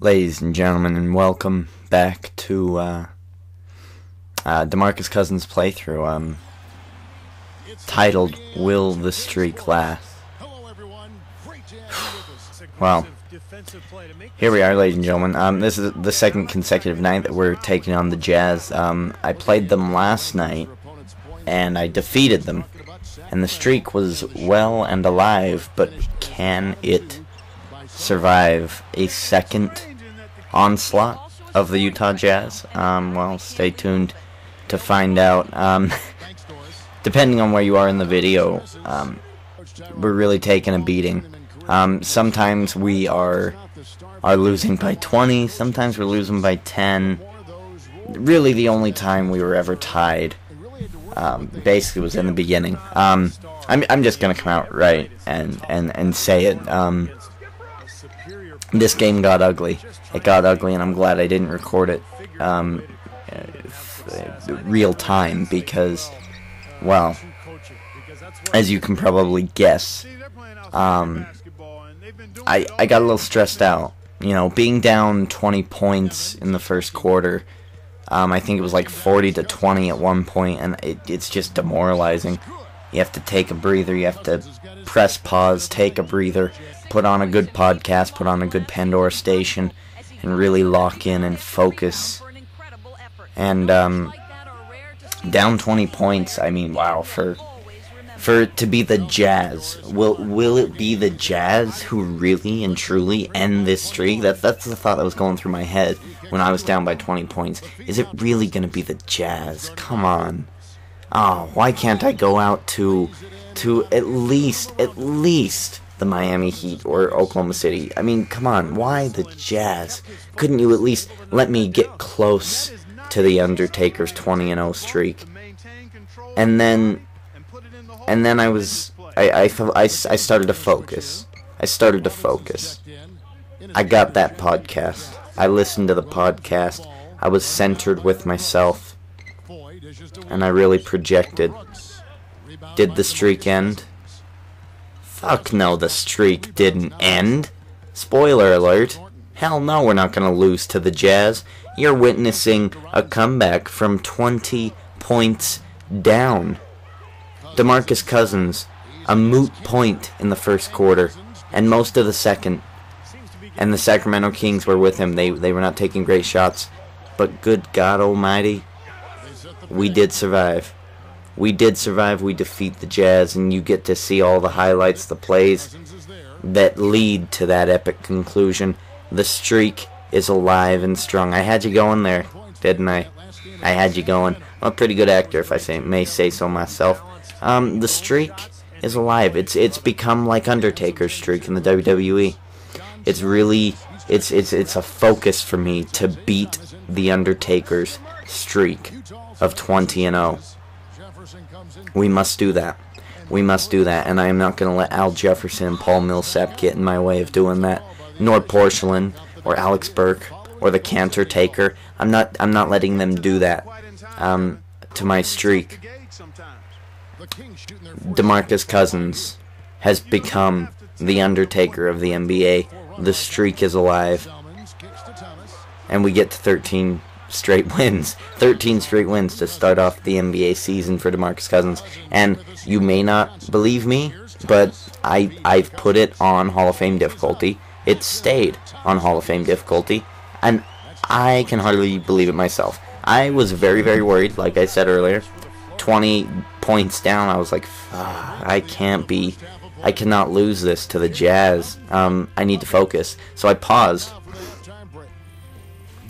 Ladies and gentlemen, and welcome back to Demarcus Cousins playthrough, titled Will the Streak Last? Well, here we are, ladies and gentlemen. This is the second consecutive night that we're taking on the Jazz. I played them last night, and I defeated them, and the streak was well and alive, but can it survive a second onslaught of the Utah Jazz? Well, stay tuned to find out. Depending on where you are in the video, we're really taking a beating. Sometimes we are losing by 20, sometimes we're losing by 10. Really, the only time we were ever tied, basically, was in the beginning. I'm just gonna come out right and say it. This game got ugly. It got ugly, and I'm glad I didn't record it real time because, well, as you can probably guess, I got a little stressed out. You know, being down 20 points in the first quarter, I think it was like 40-20 at one point, and it's just demoralizing. You have to take a breather, you have to press pause, take a breather, put on a good podcast, put on a good Pandora station, and really lock in and focus. And down 20 points, I mean, wow, for it to be the Jazz, will it be the Jazz who really and truly end this streak? That's the thought that was going through my head when I was down by 20 points. Is it really going to be the Jazz? Come on. Oh, why can't I go out to at least the Miami Heat or Oklahoma City? I mean, come on, why the Jazz? Couldn't you at least let me get close to the Undertaker's 20-0 streak? And then I started to focus. I got that podcast. I listened to the podcast. I was centered with myself. And I really projected. Did the streak end? Fuck no, the streak didn't end. Spoiler alert. Hell no, we're not going to lose to the Jazz. You're witnessing a comeback from 20 points down. Demarcus Cousins, a moot point in the first quarter, and most of the second. And the Sacremento Kings were with him. They were not taking great shots. But good God almighty, we did survive. We did survive. We defeat the Jazz, and you get to see all the highlights, the plays that lead to that epic conclusion. The streak is alive and strong. I had you going there, didn't I? I had you going. I'm a pretty good actor, if I may say so myself. The streak is alive. It's become like Undertaker's streak in the WWE. It's really it's a focus for me to beat the Undertaker's streak of 20-0. We must do that. We must do that, and I am not going to let Al Jefferson and Paul Millsap get in my way of doing that, nor Porcelain or Alex Burke or the Cantor Taker. I'm not letting them do that to my streak. Demarcus Cousins has become the Undertaker of the NBA. The streak is alive, and we get to 13 straight wins. 13 straight wins to start off the NBA season for Demarcus Cousins. And you may not believe me, but I've put it on Hall of Fame difficulty. It stayed on Hall of Fame difficulty, and I can hardly believe it myself. I was very, very worried, like I said earlier. 20 points down, I was like, I cannot lose this to the Jazz. I need to focus. So I paused.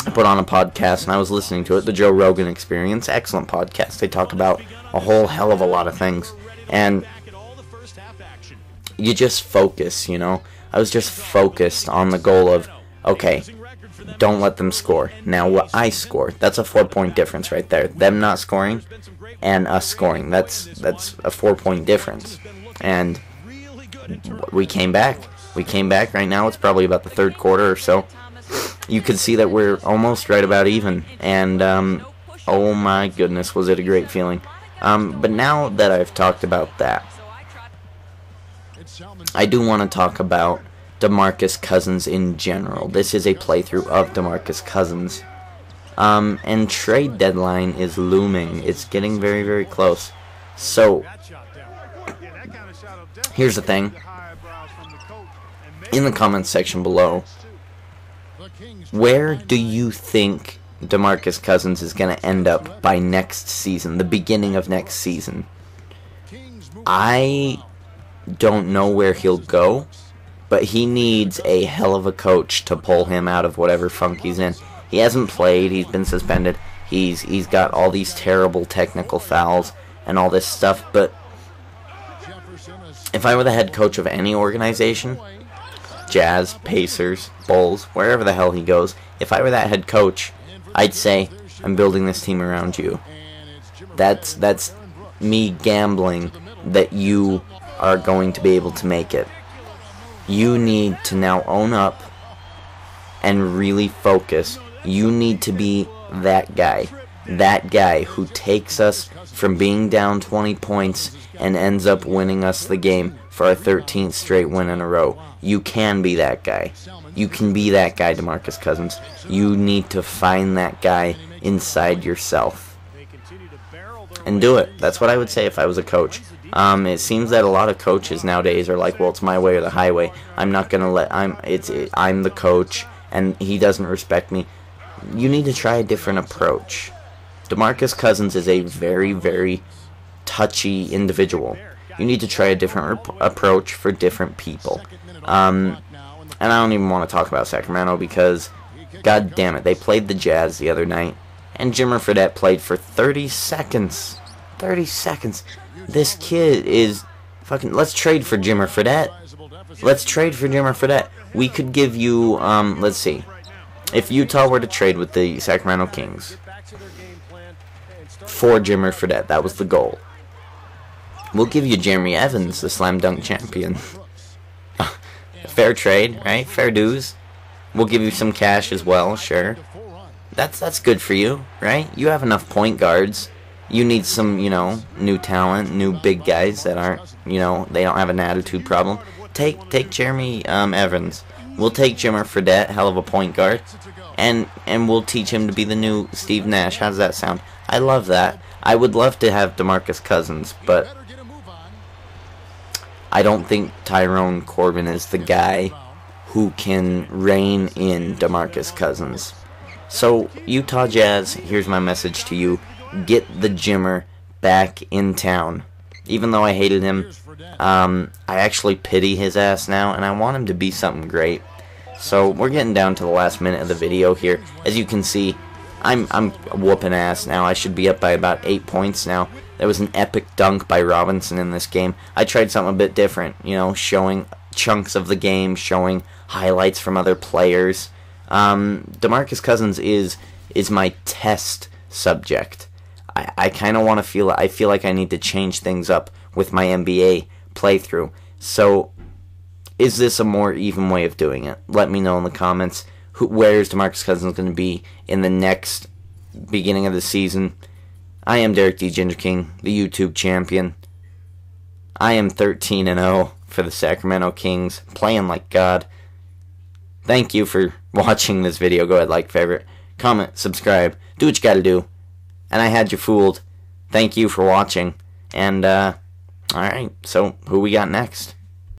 I put on a podcast, and I was listening to it, the Joe Rogan Experience. Excellent podcast. They talk about a whole hell of a lot of things. And you just focus, you know. I was just focused on the goal of, okay, don't let them score. Now, what I score, that's a 4-point difference right there. Them not scoring and us scoring, that's a 4-point difference. And we came back. We came back. Right now, it's probably about the third quarter or so. You could see that we're almost right about even. And, oh my goodness, was it a great feeling. But now that I've talked about that, I do want to talk about Demarcus Cousins in general. This is a playthrough of Demarcus Cousins. And trade deadline is looming. It's getting very, very close. So, here's the thing. In the comments section below, where do you think Demarcus Cousins is going to end up by next season, the beginning of next season? I don't know where he'll go, but he needs a hell of a coach to pull him out of whatever funk he's in. He hasn't played, he's been suspended, he's got all these terrible technical fouls and all this stuff, but if I were the head coach of any organization, Jazz, Pacers, Bulls, wherever the hell he goes, if I were that head coach, I'd say, I'm building this team around you. That's me gambling that you are going to be able to make it. You need to now own up and really focus. You need to be that guy who takes us from being down 20 points and ends up winning us the game for our 13th straight win in a row. You can be that guy. You can be that guy, Demarcus Cousins. You need to find that guy inside yourself and do it. That's what I would say if I was a coach. It seems that a lot of coaches nowadays are like, well, it's my way or the highway. I'm not gonna let. I'm the coach, and he doesn't respect me. You need to try a different approach. Demarcus Cousins is a very, very touchy individual. You need to try a different approach for different people. And I don't even want to talk about Sacramento because, god damn it, they played the Jazz the other night, and Jimmer Fredette played for 30 seconds. 30 seconds. This kid is fucking... Let's trade for Jimmer Fredette. Let's trade for Jimmer Fredette. We could give you, let's see. If Utah were to trade with the Sacramento Kings for Jimmer Fredette, that was the goal. We'll give you Jeremy Evans, the slam dunk champion. Fair trade, right? Fair dues. We'll give you some cash as well, sure. That's good for you, right? You have enough point guards. You need some, new talent, new big guys that aren't, they don't have an attitude problem. Take Jeremy Evans. We'll take Jimmer Fredette, hell of a point guard, and we'll teach him to be the new Steve Nash. How does that sound? I love that. I would love to have Demarcus Cousins, but I don't think Tyrone Corbin is the guy who can rein in Demarcus Cousins. So, Utah Jazz, here's my message to you. Get the Jimmer back in town. Even though I hated him, I actually pity his ass now, and I want him to be something great. So, we're getting down to the last minute of the video here. As you can see, I'm whooping ass now. I should be up by about 8 points now. There was an epic dunk by Robinson in this game. I tried something a bit different, showing chunks of the game, showing highlights from other players. Demarcus Cousins is my test subject. I kind of want to I feel like I need to change things up with my NBA playthrough. So, is this a more even way of doing it? Let me know in the comments. Where is Demarcus Cousins going to be in the next beginning of the season? I am Derek D. Ginger King, the YouTube champion. I am 13-0 for the Sacramento Kings, playing like God. Thank you for watching this video. Go ahead, like, favorite, comment, subscribe, do what you gotta do. And I had you fooled. Thank you for watching. And, alright, so who we got next?